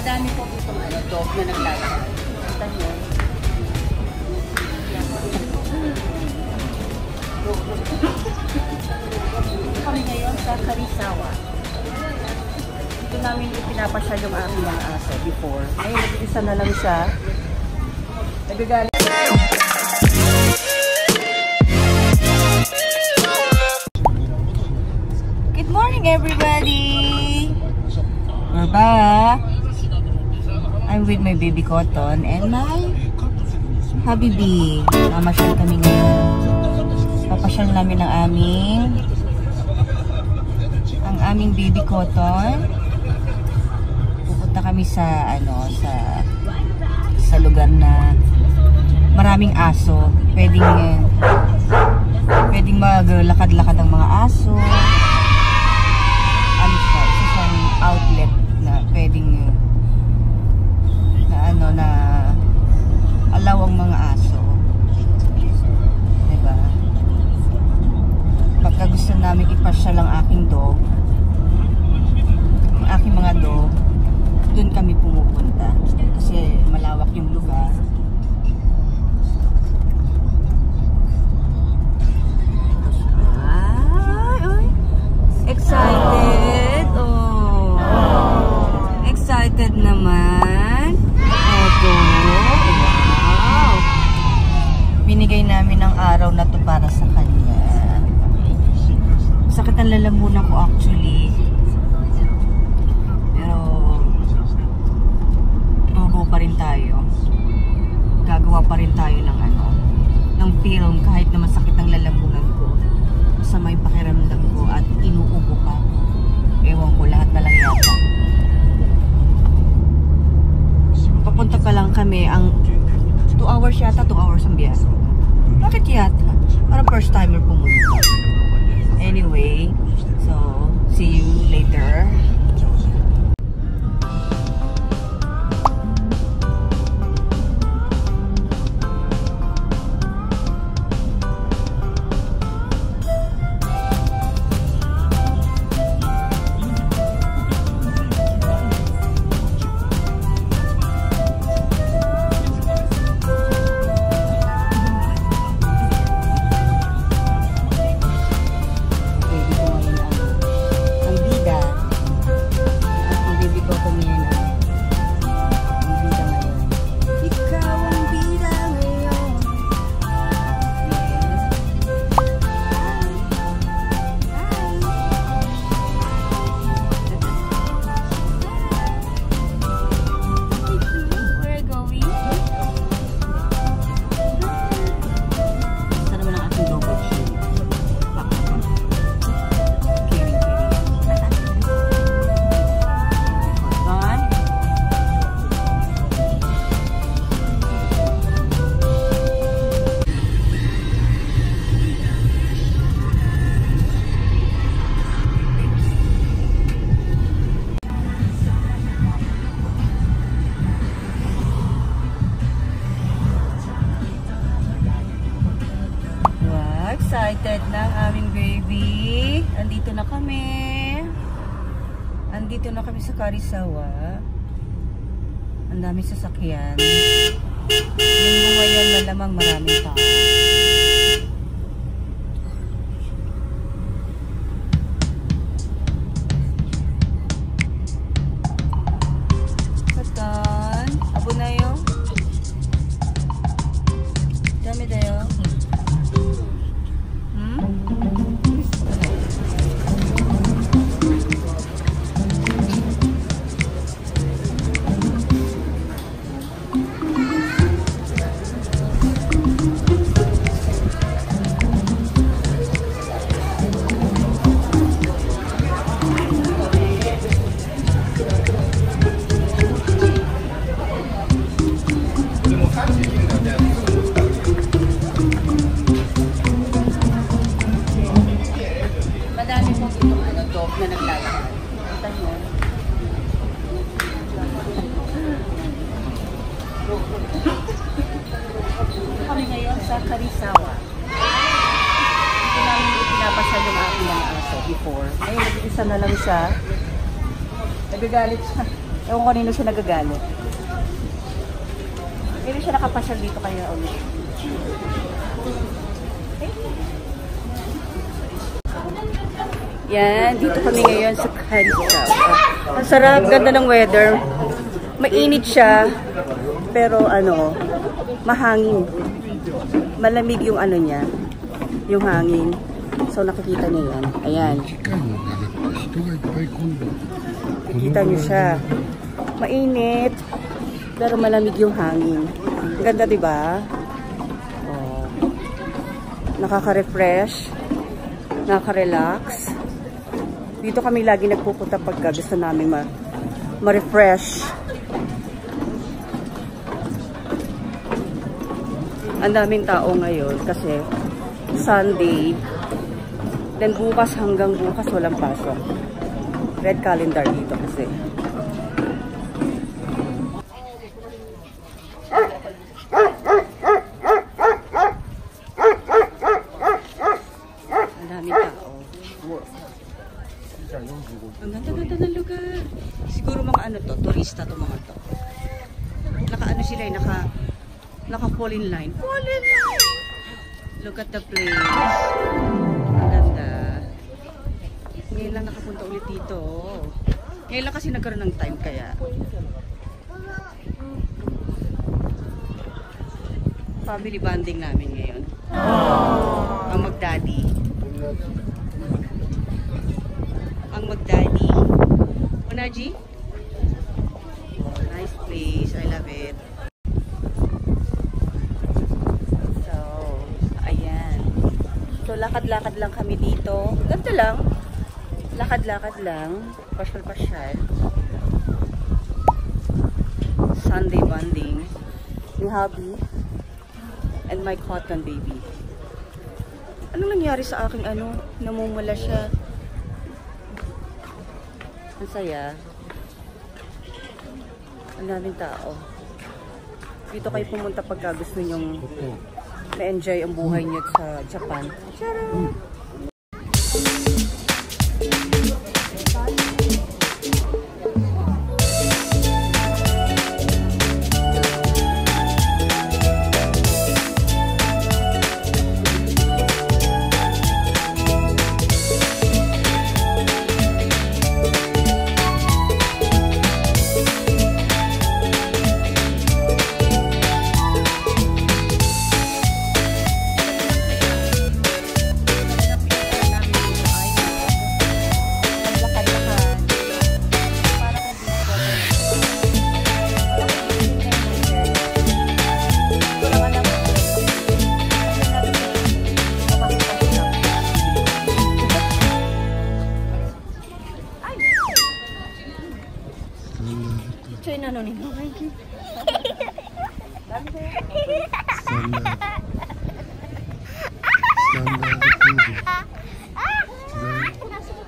Madami po dito dog na naglalakad. Kita niyo. Kami ngayon sa Karisawa. Dito namin ipinapasyal yung aming mga aso before. Ngayon, nag-isa na lang siya. Nagagalit. Good morning, everybody! We're back. I'm with my baby Cotton and my Habibi. Mamasyal kami ngayon. Papasyal namin ang aming baby Cotton. Pupunta kami sa sa lugar na maraming aso. Pwedeng maglakad-lakad ang mga aso. Ano siya? Isa siyang outlet na pwedeng na allow ang mga aso. Diba? Pagka gusto namin ipasyal ang aking dog, ang aking mga dog, doon kami pumupunta. Kasi malawak yung lugar. Ay! Excited! Oh! Excited naman! Opo! Wow! Binigay namin ang araw na to para sa kanya. Sakit ang lalamunan ko actually. Pero go pa rin tayo. Gagawa pa rin tayo ng film kahit na masakit ang lalamunan ko. Masama yung pakiramdam ko at inuubo pa. Ewan ko, lahat na lang yata. Papunta pa lang kami ang 2 hours yata, 2 hours ang biyahe. Bakit yata? Parang first timer pumunta. Anyway, so see you later. Excited na ang aming baby. Andito na kami. Andito na kami sa Karisawa. Ang daming sasakyan. Linggo ngayon, malamang maraming tao. Katan, abo na yun. Dami tayo. Na naglalakad. Kita niyo. Kami ngayon sa Karisawa. Dito namin ipinapasyal yung aking mga aso before. Ngayon, nag-isa na lang siya. Nagagalit siya. Ewan ko kanino siya nagagalit. Hindi siya nakapasyal dito kaya ulit. Yan, dito kami ngayon sa Carisawa. Ang sarap, ganda ng weather. Mainit siya, pero ano, mahangin. Malamig yung ano niya, yung hangin. So nakikita niyo yan. Ayan. Nakikita niyo siya. Mainit, pero malamig yung hangin. Ganda, di ba? Oh. Nakaka-refresh, nakaka-relax. Dito kami lagi nagpupunta pagka gusto namin ma-refresh. Ang daming tao ngayon kasi Sunday. Then bukas hanggang bukas walang pasok. Red calendar dito kasi. Ang daming tao. Ang ganda-ganda ng lugar. Siguro mga ano to, turista to mga to. Naka-ano sila eh, naka-fall in line. Fall in line! Look at the place. Ang ganda. Ngayon lang nakapunta ulit dito. Ngayon lang kasi nagkaroon ng time kaya. Family bonding namin ngayon. Ang mag-daddy. Ang mag-daddy. Unaji? Nice place. I love it. So, ayan. So, lakad-lakad lang kami dito. Ganito lang. Lakad-lakad lang. Pasyal-pasyal. Sunday bonding. Ni hubby. And my cotton baby. Anong nangyari sa aking ano? Namumula siya. Ang saya. Ang daming tao. Dito kayo pumunta pagka gusto nyong na-enjoy ang buhay niyo sa Japan. Charot! China no ni.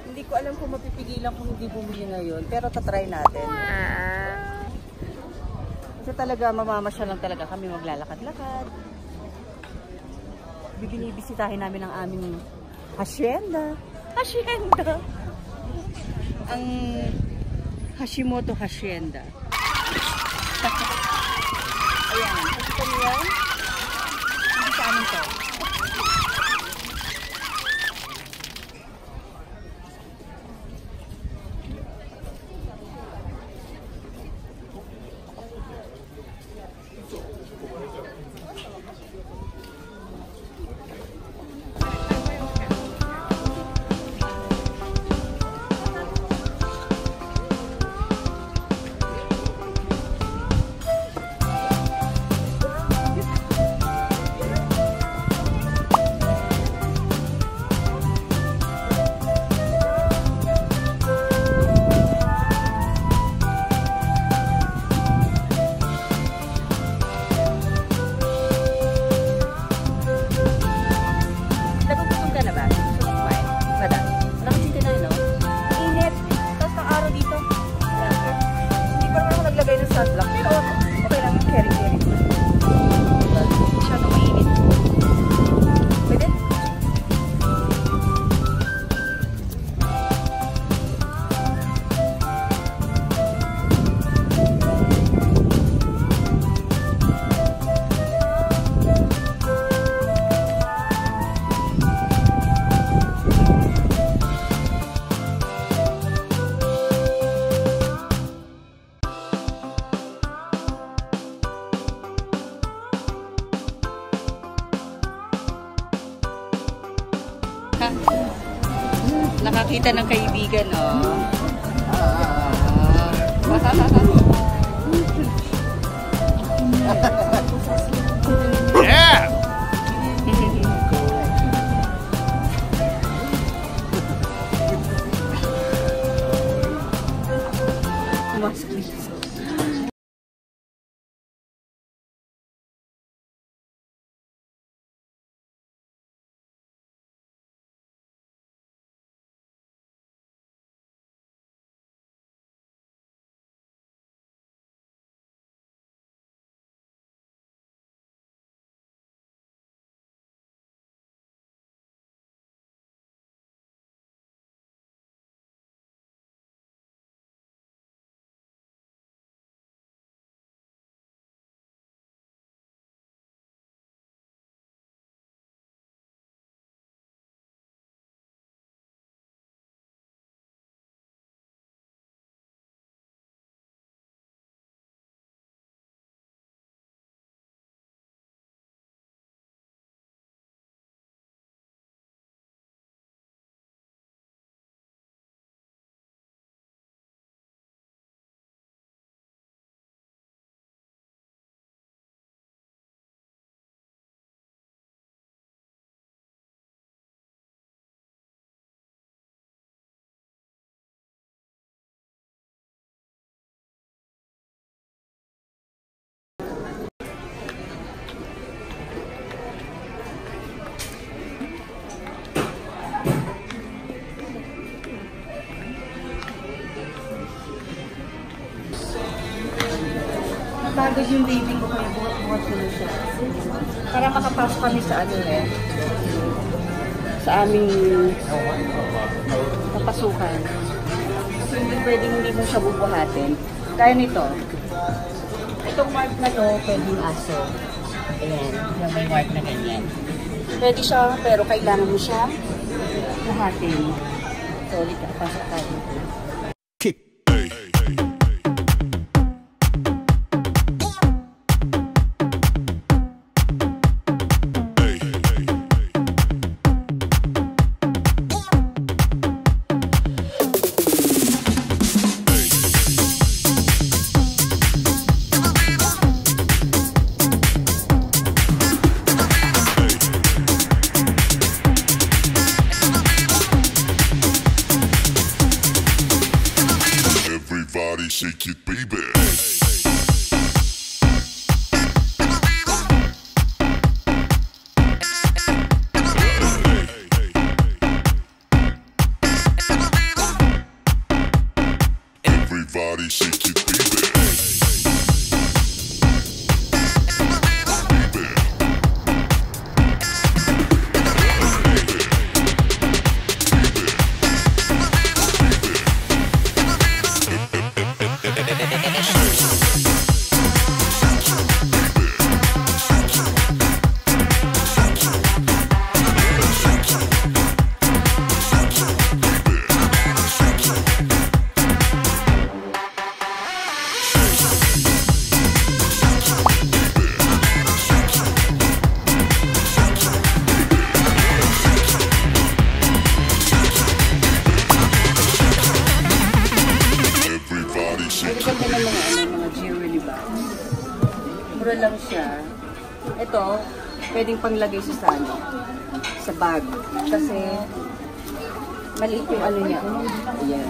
Hindi ko alam kung mapipigilan kung hindi bumili ngayon, pero tatry natin. Kasi talaga mamamasya lang talaga kami, maglalakad-lakad. Bibisitahin namin ang aming hacienda. Hacienda! Ang Hashimoto Hacienda. Ayan, nakita niyo yan? Hindi sa amin to. Sunblock. Pero okay lang, carry. Masyadong mainit. Pwede? Nakita ng kaibigan, oh. Yeah! Pagod yung baby ko kaya buhat-buhat ko na siya. Para makapasok kami sa ano sa aming papasukan. So hindi pwedeng hindi mo siya bubuhatin. Kaya nito, itong mark na to, pwedeng aso. Ayan, yung may mark na ganyan. Pwede siya, pero kailangan mo siya buhatin. So, ulit ka, pasok tayo. Everybody shake it, baby. Everybody shake it, baby. Ganda ng mga jewelry bags. Mura lang siya. Ito, pwedeng panglagay sa sa bag. Kasi, maliit yung ano niya. Ayan.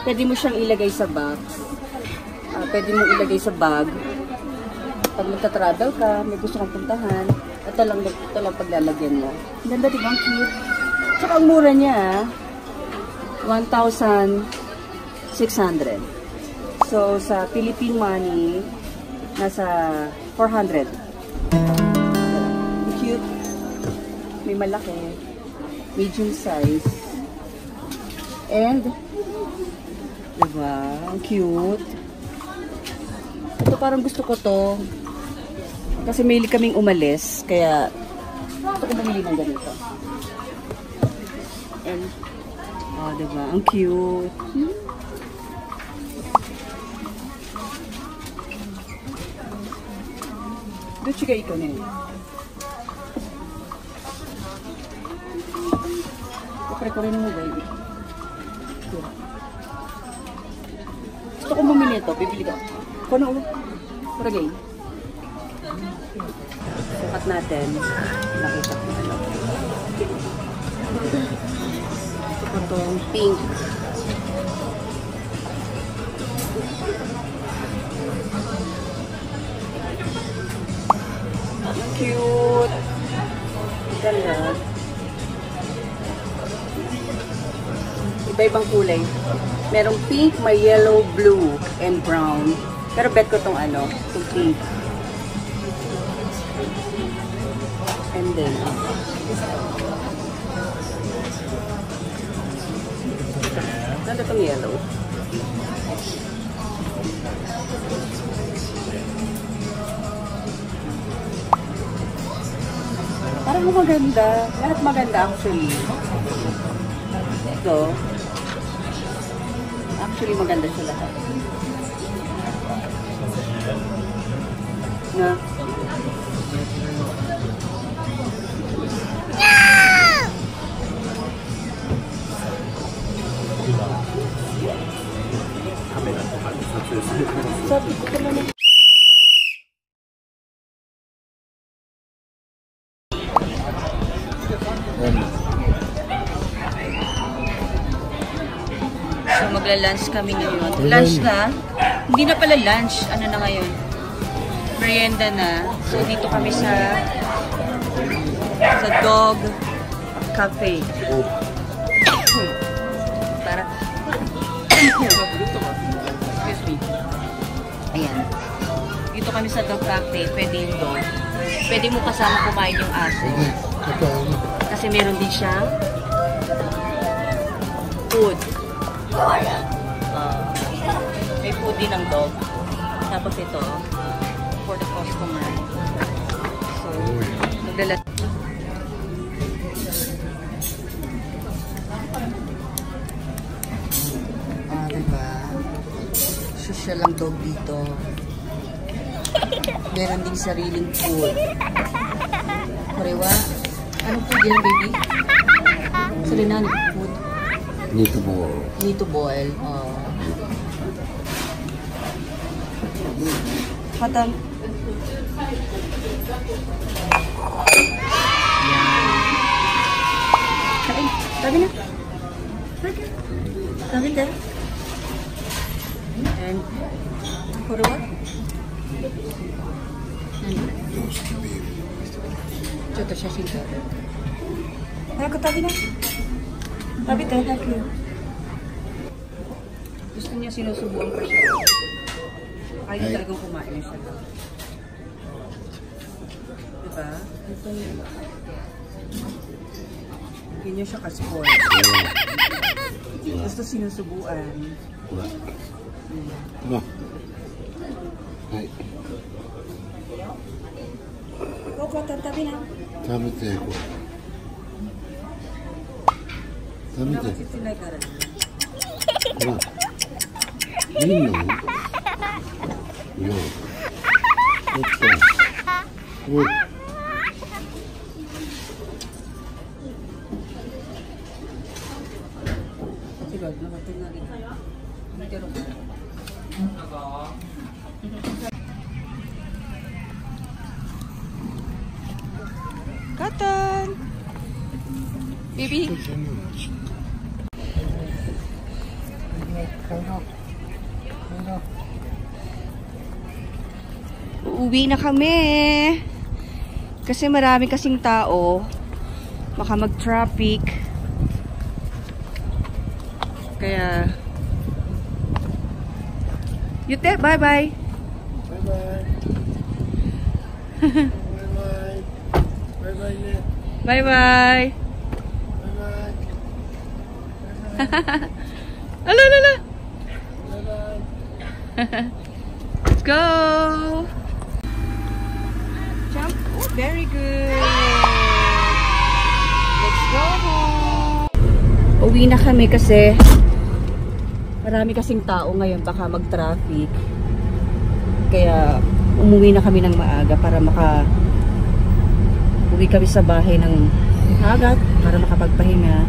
Pwede mo siyang ilagay sa box. Pwede mo ilagay sa bag. Pag magta-travel ka, may gusto kang puntahan, ito lang paglalagyan mo. Ganda, diba? Ang cute. Tsaka ang mura niya, 1,600. So, sa Philippine money, nasa 400. Cute. May malaki. Medium size. And, diba? Ang cute. Ito parang gusto ko to. Kasi may kaming umalis. Kaya, gusto ko bumili ng ganito. And, oh, diba? Ang cute. Doon siya ikaw na yun. ko rin mo, baby. Gusto ko bumili ito. Bibili ka. Kuno ulo. Para gay. Sukat natin. Nakita ko na lang. Ito ko itong pink. Cute. Ganda. Iba-ibang kulay. Merong pink, may yellow, blue, and brown. Pero bet ko tong ano, itong pink. And then, nanda tong yellow. Parang maganda. Lahat maganda actually. Ito. Actually maganda siya lahat. Na? Sabi ko pa naman. So magla-lunch kami ngayon. Lunch na? Hindi na pala lunch. Ano na ngayon? Merienda na. So dito kami sa dog cafe. Para excuse me. Ayan. Dito kami sa dog cafe. Pwede yung dog. Pwede mo kasama kumain yung aso. Kasi meron din siyang food. May food din ng dog. Tapos ito, for the customer. So, magdala. Diba? Social lang dog dito. Meron ding sariling food. Parewa. Anong food yan, baby? Salinani food. Need to boil. Need to boil. Oh. Katam. Kain. Sabi na. Sabi na. And for what? Ito siya sila. Ay, katabi na. Tabi tayo, tabi. Gusto niya sinusubuan pa siya. Ayaw talagang kumain siya. Diba? Ito niya. Hindi niya siya ka-spoil. Gusto sinusubuan. No. Hey. Opo, tabi na. 食べてこう食べて Bakit sila karan? ほらいいのいやちょっとおい Sige, nakating na rin. Nagtiro ko. Katan! Baby! Uuwi na kami. Kasi marami kasing tao. Baka mag-traffic. Kaya... Yute, bye-bye! Bye-bye. Bye-bye. Bye-bye. Bye-bye! Bye-bye. Ala, ala, ala! Bye-bye. Let's go! Jump! Oh, very good! Let's go home! Uwi na kami kasi marami kasing tao ngayon, baka mag-traffic. Kaya umuwi na kami ng maaga para uwi kami sa bahay ng agad para makapagpahinga.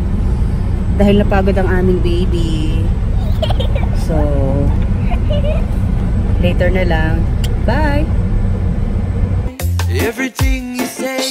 Dahil napagod ang aming baby. So, later na lang. Bye! Everything you say